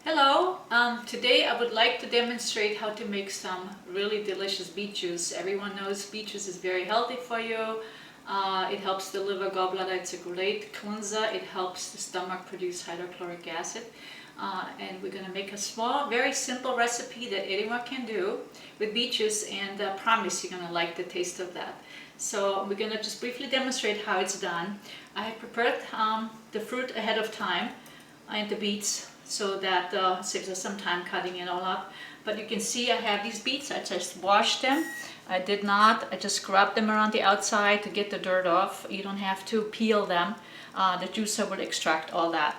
Hello, today I would like to demonstrate how to make some really delicious beet juice. Everyone knows beet juice is very healthy for you. It helps the liver, gallbladder, it's a great cleanser. It helps the stomach produce hydrochloric acid. And we're going to make a small, very simple recipe that anyone can do with beet juice, and I promise you're going to like the taste of that. So we're going to just briefly demonstrate how it's done. I have prepared the fruit ahead of time and the beets, so that saves us some time cutting it all up. But you can see I have these beets. I just washed them. I just scrubbed them around the outside to get the dirt off. You don't have to peel them. The juicer will extract all that.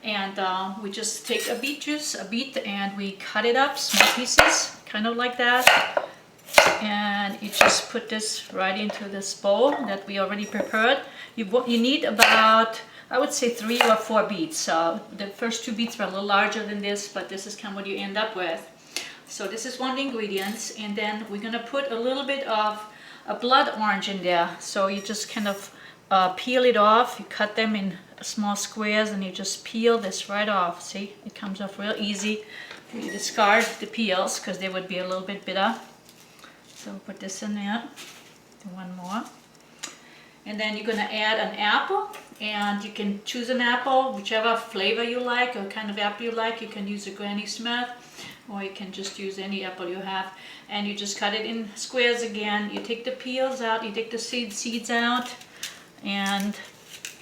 And we just take a beet, and we cut it up, small pieces, kind of like that. And you just put this right into this bowl that we already prepared. You need about, I would say, 3 or 4 beets. The first 2 beets were a little larger than this, but this is kind of what you end up with. So this is one of the ingredients, and then we're going to put a little bit of a blood orange in there. So you just kind of peel it off. You cut them in small squares, and you just peel this right off. See, it comes off real easy. You discard the peels because they would be a little bit bitter. So put this in there. Do one more. And then you're going to add an apple, and you can choose an apple, whichever flavor you like or kind of apple you like. You can use a Granny Smith, or you can just use any apple you have. And you just cut it in squares again. You take the peels out, you take the seeds out, and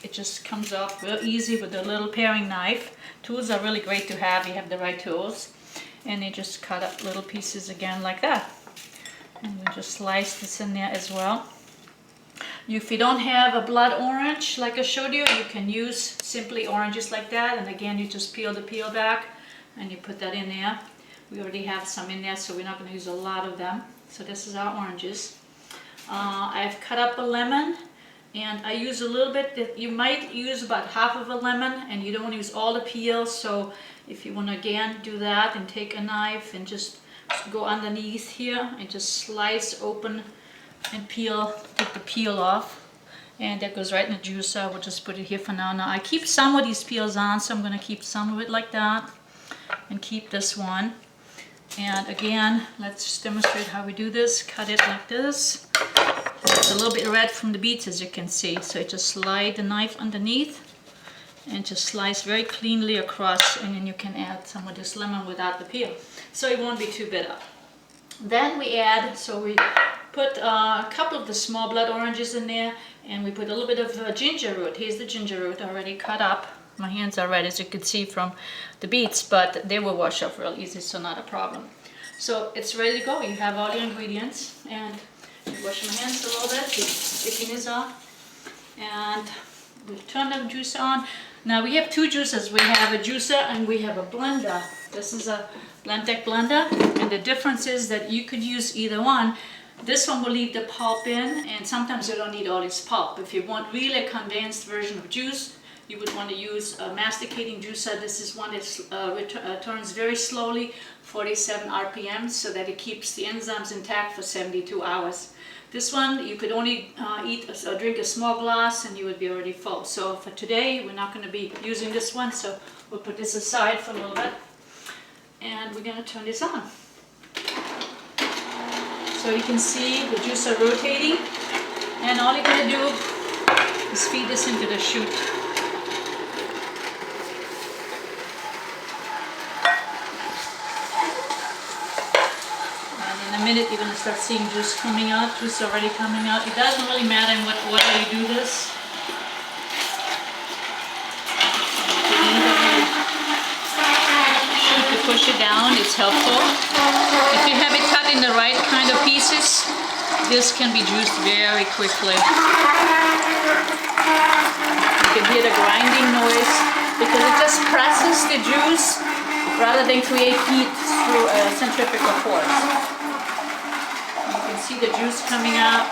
it just comes off real easy with a little paring knife. Tools are really great to have, you have the right tools. And you just cut up little pieces again like that. And you just slice this in there as well. If you don't have a blood orange like I showed you, you can use simply oranges like that. And again, you just peel the peel back and you put that in there. We already have some in there, so we're not going to use a lot of them. So this is our oranges. I've cut up a lemon, and I use a little bit. You might use about half of a lemon, and you don't want to use all the peel. So if you want to again do that, and take a knife and just go underneath here and just slice open and peel, take the peel off, and that goes right in the juicer. We'll just put it here for now. Now I keep some of these peels on, so I'm going to keep some of it like that and keep this one. And again, let's just demonstrate how we do this. Cut it like this. It's a little bit red from the beets, as you can see, so you just slide the knife underneath and just slice very cleanly across, and then you can add some of this lemon without the peel, so it won't be too bitter. Then we add, so we put a couple of the small blood oranges in there, and we put a little bit of ginger root. Here's the ginger root already cut up. My hands are red, as you can see from the beets, but they will wash off real easy, so not a problem. So it's ready to go. You have all your ingredients, and wash my hands a little bit, keep stickiness off, and we turn the juicer on. Now we have 2 juicers. We have a juicer and we have a blender. This is a Blendtec blender, and the difference is that you could use either one. This one will leave the pulp in, and sometimes you don't need all this pulp. If you want really a condensed version of juice, you would want to use a masticating juicer. This is one that turns very slowly, 47 RPM, so that it keeps the enzymes intact for 72 hours. This one, you could only drink a small glass and you would be already full. So for today, we're not going to be using this one, so we'll put this aside for a little bit. And we're going to turn this on. So you can see the juicer rotating, and all you're going to do is feed this into the chute. And in a minute you're going to start seeing juice coming out. Juice already coming out. It doesn't really matter in what order you do this. Push it down, it's helpful. If you have it cut in the right kind of pieces, this can be juiced very quickly. You can hear the grinding noise because it just presses the juice rather than create heat through a centrifugal force. You can see the juice coming out.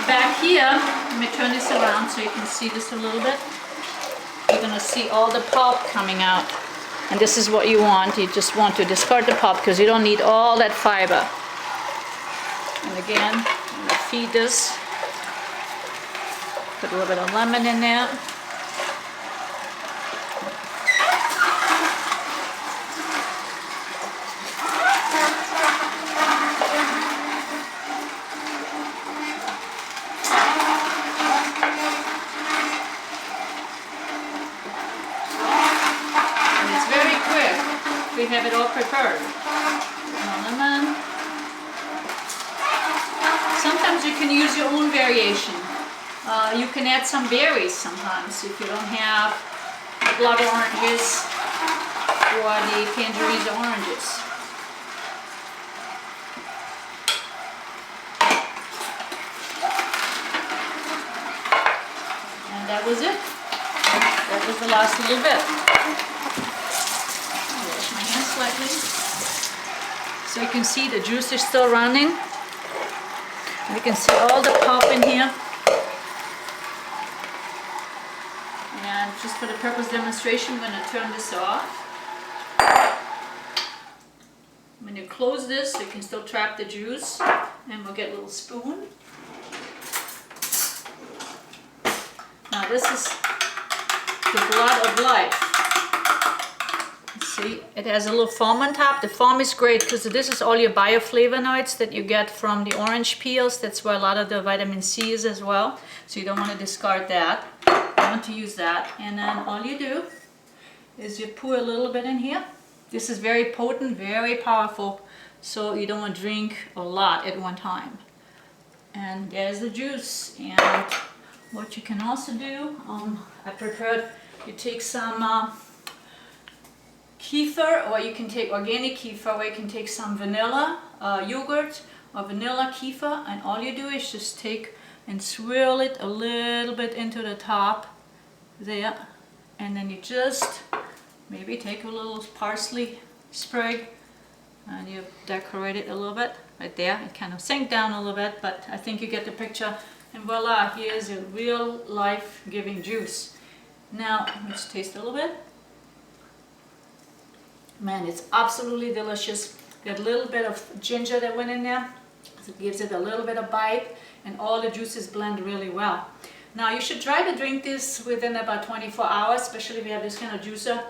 Back here, let me turn this around so you can see this a little bit. You're going to see all the pulp coming out, and this is what you want. You just want to discard the pulp because you don't need all that fiber. And again, I'm going to feed this. Put a little bit of lemon in there. we have it all prepared. Lemon. Sometimes you can use your own variation. You can add some berries sometimes if you don't have the blood oranges or the tangerines or oranges. And that was it. That was the last little bit. I'll wash my hands slightly. So you can see the juice is still running. You can see all the pulp in here. And just for the purpose of demonstration, I'm going to turn this off. When you close this, you can still trap the juice. And we'll get a little spoon. Now this is the blood of life. See, it has a little foam on top. The foam is great because this is all your bioflavonoids that you get from the orange peels. That's where a lot of the vitamin C is as well. So you don't want to discard that. You want to use that. And then all you do is you pour a little bit in here. This is very potent, very powerful. So you don't want to drink a lot at one time. And there's the juice. And what you can also do, I prepared, you take some kefir, or you can take organic kefir, or you can take some vanilla yogurt or vanilla kefir, and all you do is just take and swirl it a little bit into the top there, and then you just maybe take a little parsley sprig and you decorate it a little bit right there. It kind of sank down a little bit, but I think you get the picture. And voila, here's a real life-giving juice. Now let's taste a little bit. Man, it's absolutely delicious. Got a little bit of ginger that went in there. So it gives it a little bit of bite, and all the juices blend really well. Now you should try to drink this within about 24 hours, especially if you have this kind of juicer.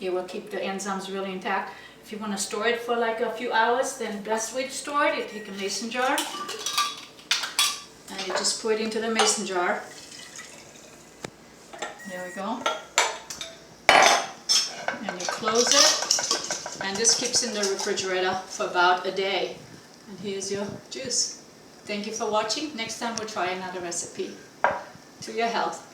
It will keep the enzymes really intact. If you want to store it for like a few hours, then best way to store it, you take a mason jar and you just pour it into the mason jar. There we go. And you close it, and this keeps in the refrigerator for about a day. And here's your juice. Thank you for watching. Next time we'll try another recipe. To your health.